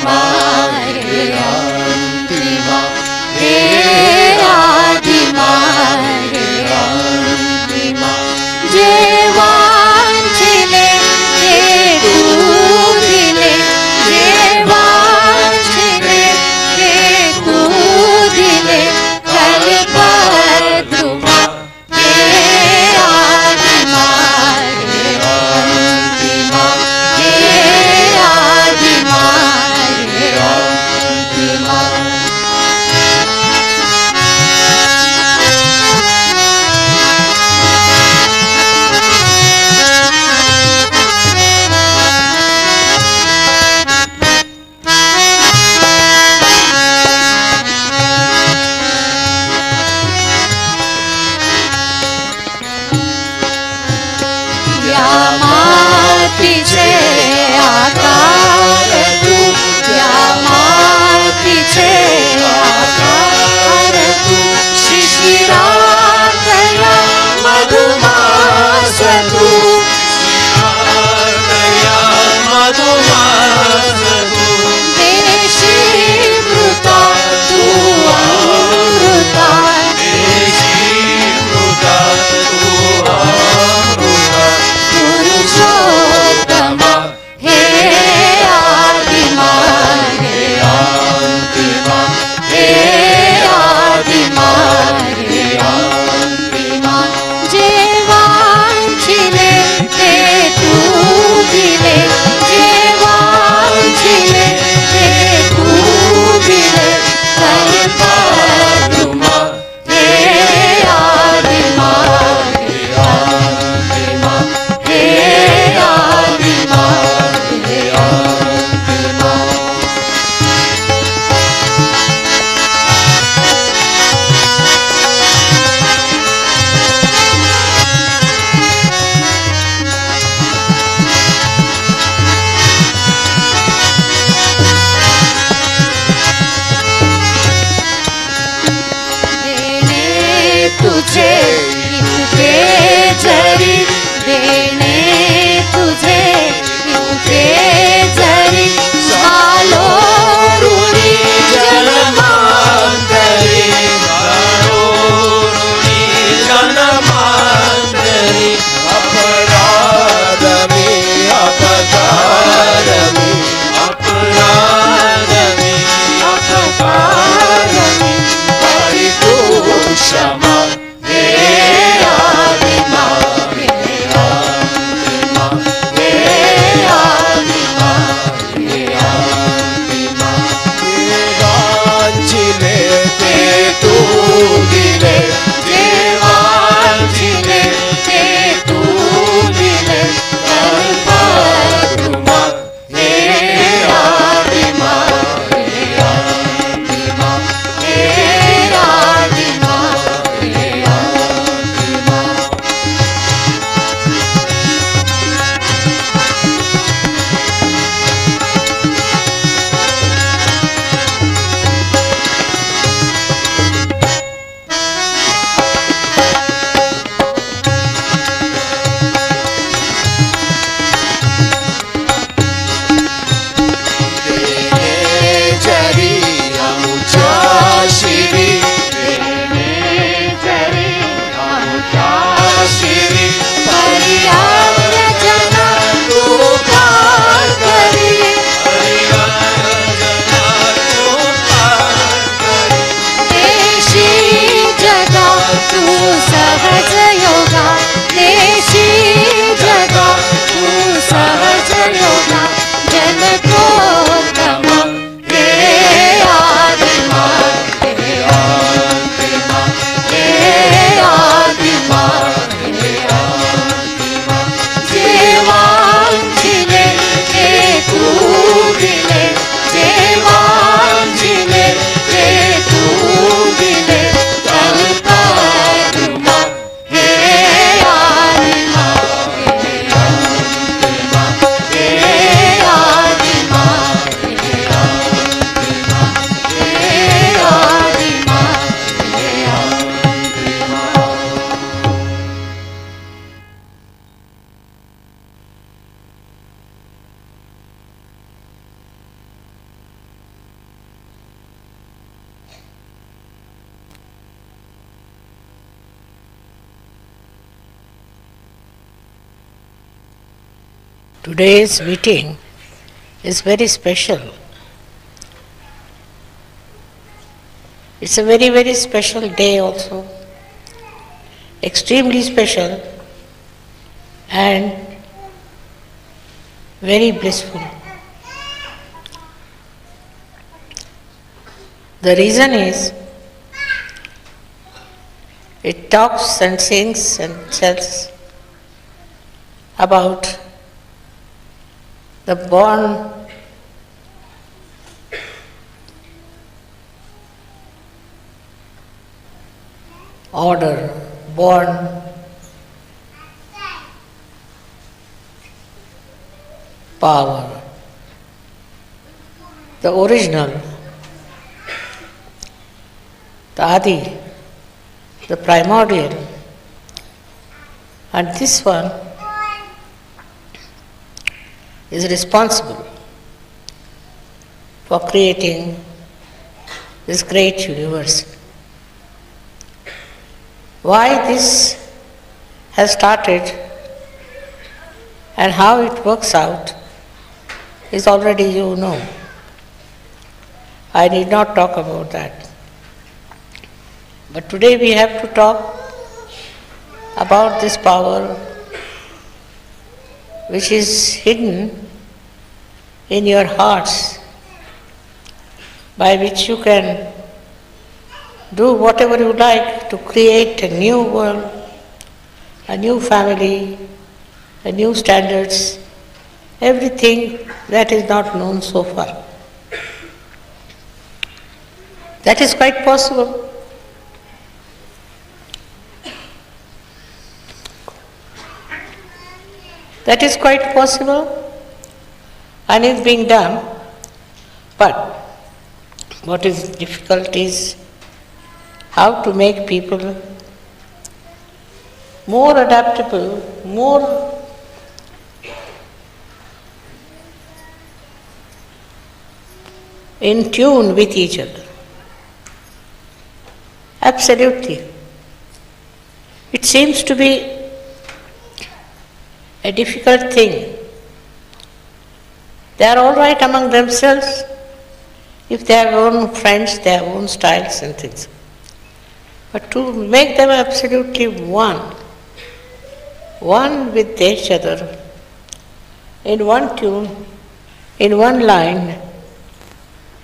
आदिमा हे अंतिमा हे आदिमा हे अंतिमा जे वांछिले ते तू दिले जे वांछिले ते तू दिले कल्पद्रुमा हे आदिमा हे अंतिमा हे आदिमा हे Today's meeting is very special. It's a very, very special day also, extremely special and very blissful. The reason is, it talks and sings and tells about the born order, born power, the original, the Adi, the primordial, and this one is responsible for creating this great universe. Why this has started and how it works out is already you know. I need not talk about that. But today we have to talk about this power which is hidden in your hearts, by which you can do whatever you like to create a new world, a new family, a new standards, everything that is not known so far. That is quite possible. That is quite possible and is being done, but what is difficult is how to make people more adaptable, more in tune with each other. Absolutely. It seems to be a difficult thing. They are all right among themselves if they have their own friends, their own styles and things. But to make them absolutely one with each other, in one tune, in one line,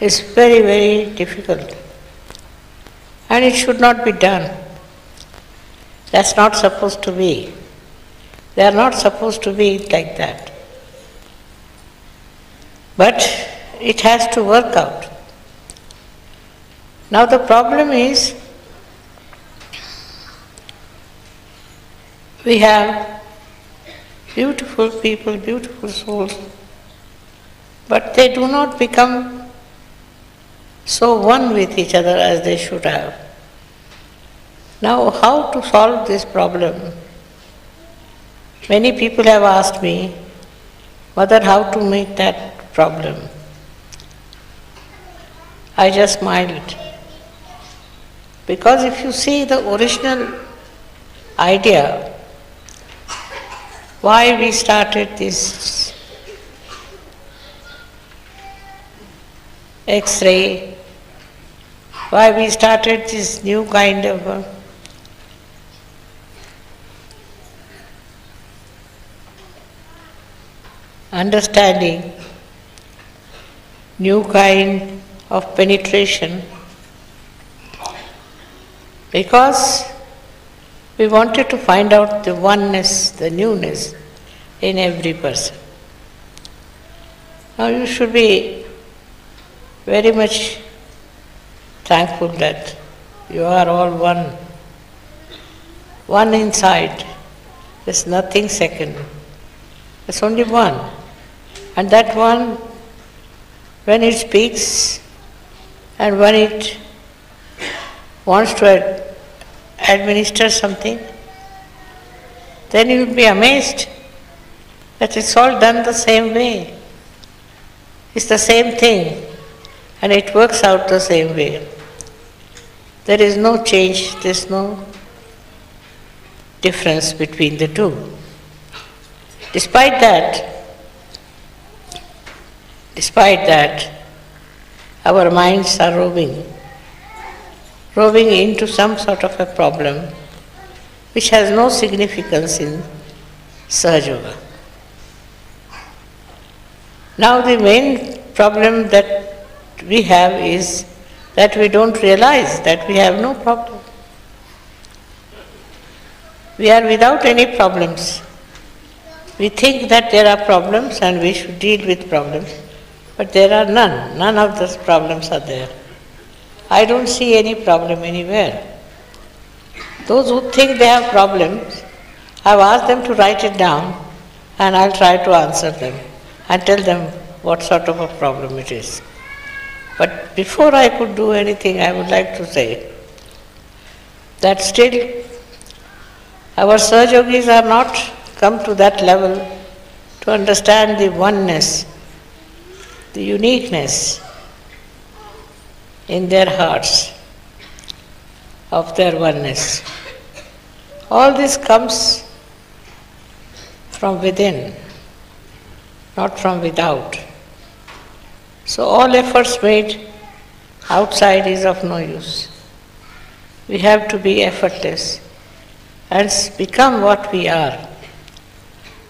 is very, very difficult. And it should not be done. That's not supposed to be. They are not supposed to be like that. But it has to work out. Now the problem is, we have beautiful people, beautiful souls, but they do not become so one with each other as they should have. Now, how to solve this problem? Many people have asked me, Mother, how to make that problem? I just smiled. Because if you see the original idea, why we started this X-ray, why we started this new kind of understanding, new kind of penetration, because we wanted to find out the oneness, the newness in every person. Now you should be very much thankful that you are all one. One inside. There's nothing second. There's only one. And that one, when it speaks and when it wants to administer something, then you will be amazed that it's all done the same way. It's the same thing and it works out the same way. There is no change, there is no difference between the two. Despite that, Despite that, our minds are roving into some sort of a problem which has no significance in Sahaja Yoga. Now the main problem that we have is that we don't realize that we have no problem. We are without any problems. We think that there are problems and we should deal with problems, but there are none. None of those problems are there. I don't see any problem anywhere. Those who think they have problems, I've asked them to write it down and I'll try to answer them and tell them what sort of a problem it is. But before I could do anything, I would like to say that still our Sahajogis are not come to that level to understand the oneness, the uniqueness in their hearts of their oneness. All this comes from within, not from without. So all efforts made outside is of no use. We have to be effortless and become what we are.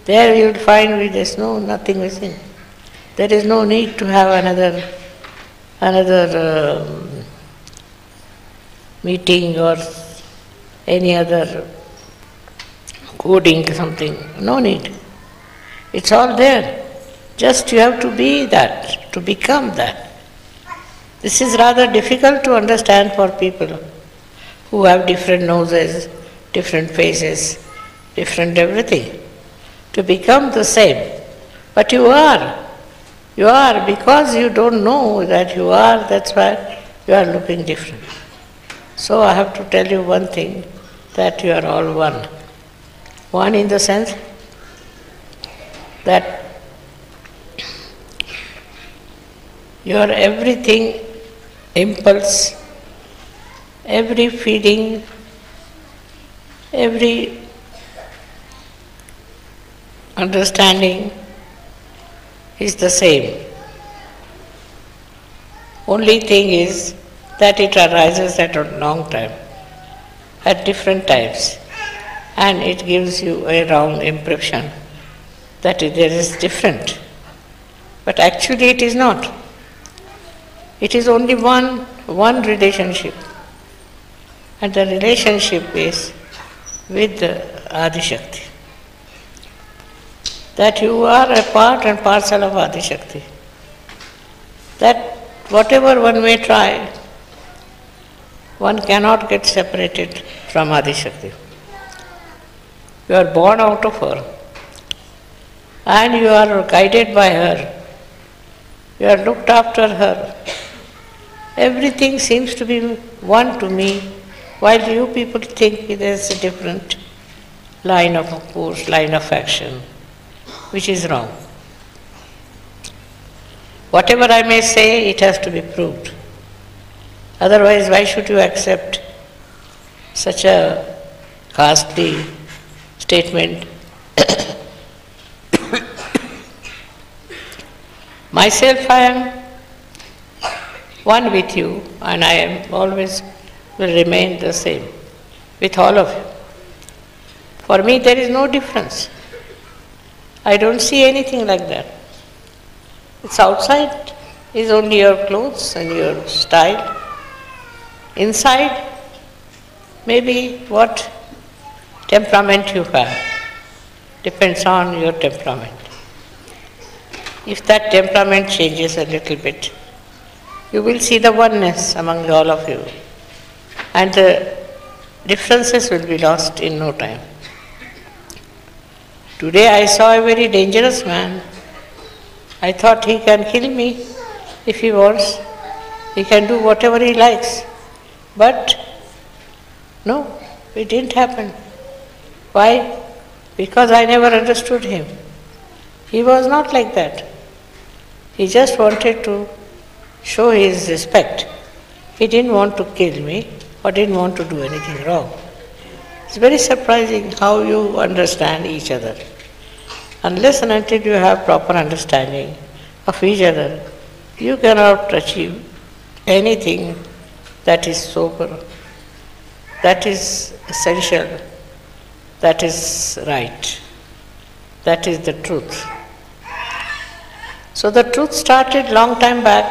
There you will find there is nothing missing. There is no need to have another meeting or any other coding something. No need. It's all there. Just you have to be that, to become that. This is rather difficult to understand for people who have different noses, different faces, different everything. To become the same. But you are. You are because you don't know that you are, that's why you are looking different. So I have to tell you one thing, that you are all one. One in the sense that your everything, impulse, every feeling, every understanding is the same. Only thing is that it arises at a long time, at different times, and it gives you a wrong impression that there is different. But actually it is not. It is only one relationship, and the relationship is with the Adi Shakti. That you are a part and parcel of Adi Shakti. That whatever one may try, one cannot get separated from Adi Shakti. You are born out of her, and you are guided by her. You are looked after her. Everything seems to be one to me, while you people think there is a different line of course, line of action, which is wrong. Whatever I may say, it has to be proved. Otherwise, why should you accept such a costly statement? Myself, I am one with you, and I am always will remain the same with all of you. For me, there is no difference. I don't see anything like that. It's outside is only your clothes and your style. Inside, maybe what temperament you have depends on your temperament. If that temperament changes a little bit, you will see the oneness among all of you, and the differences will be lost in no time. Today I saw a very dangerous man. I thought he can kill me if he wants. He can do whatever he likes. But no, it didn't happen. Why? Because I never understood him. He was not like that. He just wanted to show his respect. He didn't want to kill me or didn't want to do anything wrong. It's very surprising how you understand each other. Unless and until you have proper understanding of each other, you cannot achieve anything that is sober, that is essential, that is right, that is the truth. So the truth started long time back,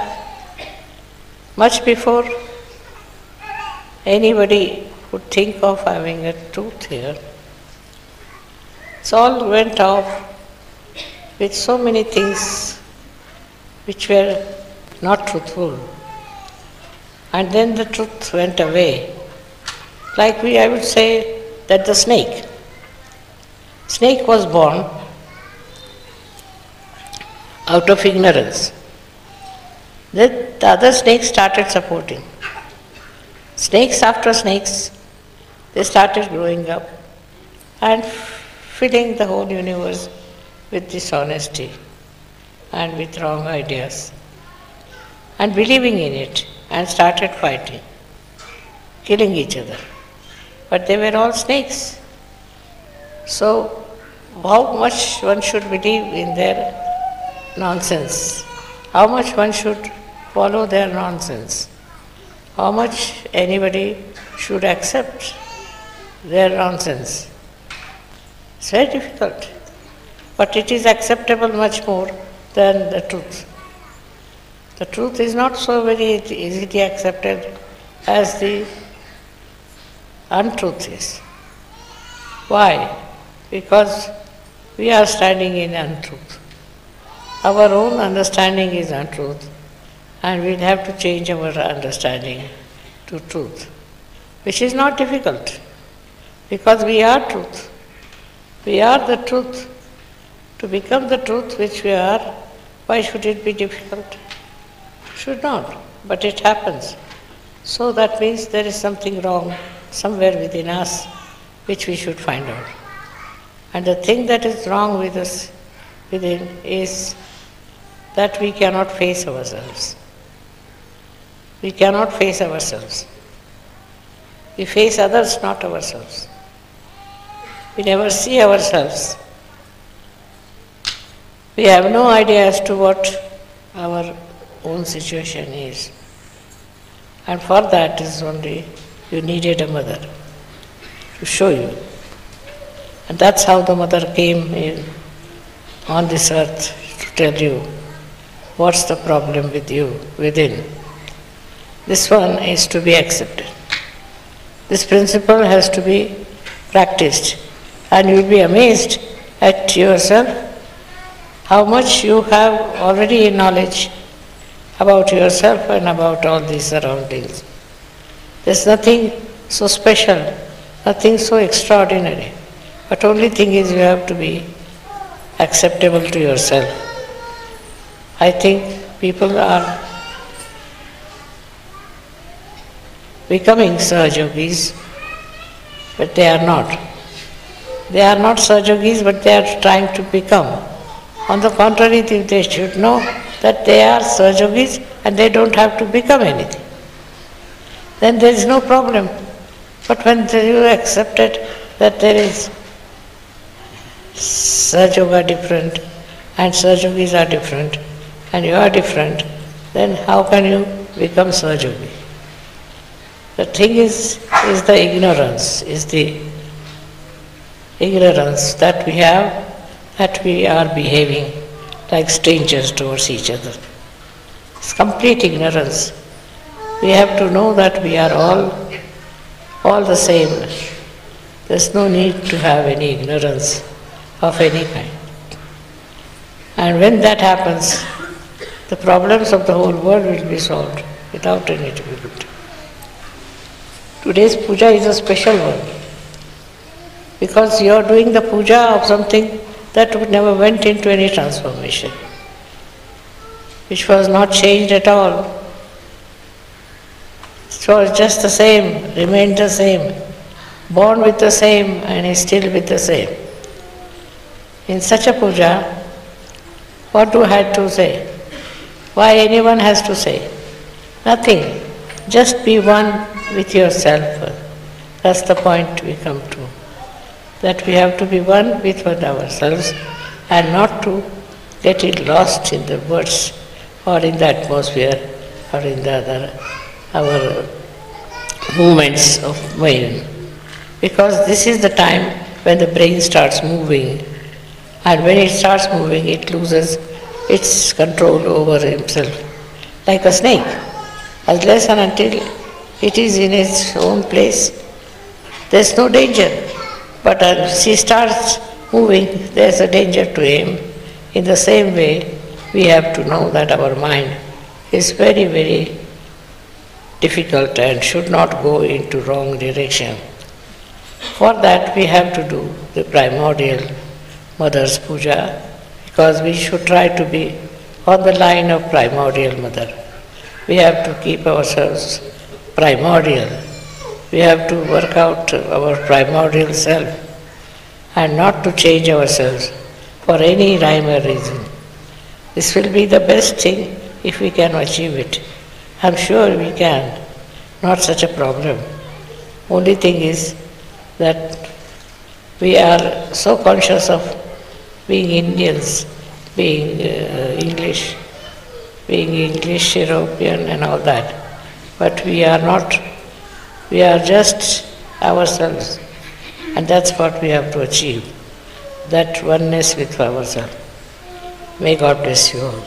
much before anybody would think of having a truth here. It all went off with so many things which were not truthful. And then the truth went away. Like I would say that the snake was born out of ignorance. Then the other snakes started supporting. Snakes after snakes, they started growing up and filling the whole universe with dishonesty and with wrong ideas and believing in it, and started fighting, killing each other. But they were all snakes. So how much one should believe in their nonsense? How much one should follow their nonsense? How much anybody should accept their nonsense? It's very difficult. But it is acceptable much more than the truth. The truth is not so very easily accepted as the untruth is. Why? Because we are standing in untruth. Our own understanding is untruth, and we'll have to change our understanding to truth, which is not difficult, because we are truth. We are the truth. To become the truth which we are, why should it be difficult? Should not, but it happens. So that means there is something wrong somewhere within us which we should find out. And the thing that is wrong with us within is that we cannot face ourselves. We cannot face ourselves. We face others, not ourselves. We never see ourselves. We have no idea as to what our own situation is. And for that is only you needed a mother to show you. And that's how the mother came in on this earth to tell you what's the problem with you within. This one is to be accepted. This principle has to be practiced, and you'll be amazed at yourself how much you have already in knowledge about yourself and about all these surroundings. There's nothing so special, nothing so extraordinary, but only thing is you have to be acceptable to yourself. I think people are becoming Sahajogis, but they are not. They are not Sahajogis, but they are trying to become. On the contrary, they should know that they are Sahajogis and they don't have to become anything. Then there is no problem. But when you accepted that there is Sahajoga different and Sahajogis are different and you are different, then how can you become Sahajogi? The thing is the ignorance, that we have, that we are behaving like strangers towards each other. It's complete ignorance. We have to know that we are all the same. There's no need to have any ignorance of any kind. And when that happens, the problems of the whole world will be solved without any difficulty. Today's puja is a special one, because you are doing the puja of something that never went into any transformation, which was not changed at all. It was just the same, remained the same, born with the same and is still with the same. In such a puja, what do I have to say? Why anyone has to say? Nothing. Just be one with yourself. That's the point we come to. That we have to be one with ourselves and not to getting lost in the words or in the atmosphere or in the other, our movements of mind. Because this is the time when the brain starts moving, and when it starts moving, it loses its control over himself, like a snake. Unless and until it is in its own place, there's no danger. But as he starts moving, there's a danger to him. In the same way, we have to know that our mind is very, very difficult and should not go into wrong direction. For that, we have to do the primordial Mother's Puja, because we should try to be on the line of primordial Mother. We have to keep ourselves primordial. We have to work out our primordial self and not to change ourselves for any rhyme or reason. This will be the best thing if we can achieve it. I'm sure we can, not such a problem. Only thing is that we are so conscious of being Indians, being English, European and all that. But we are not, we are just ourselves. And that's what we have to achieve, that oneness with ourselves. May God bless you all.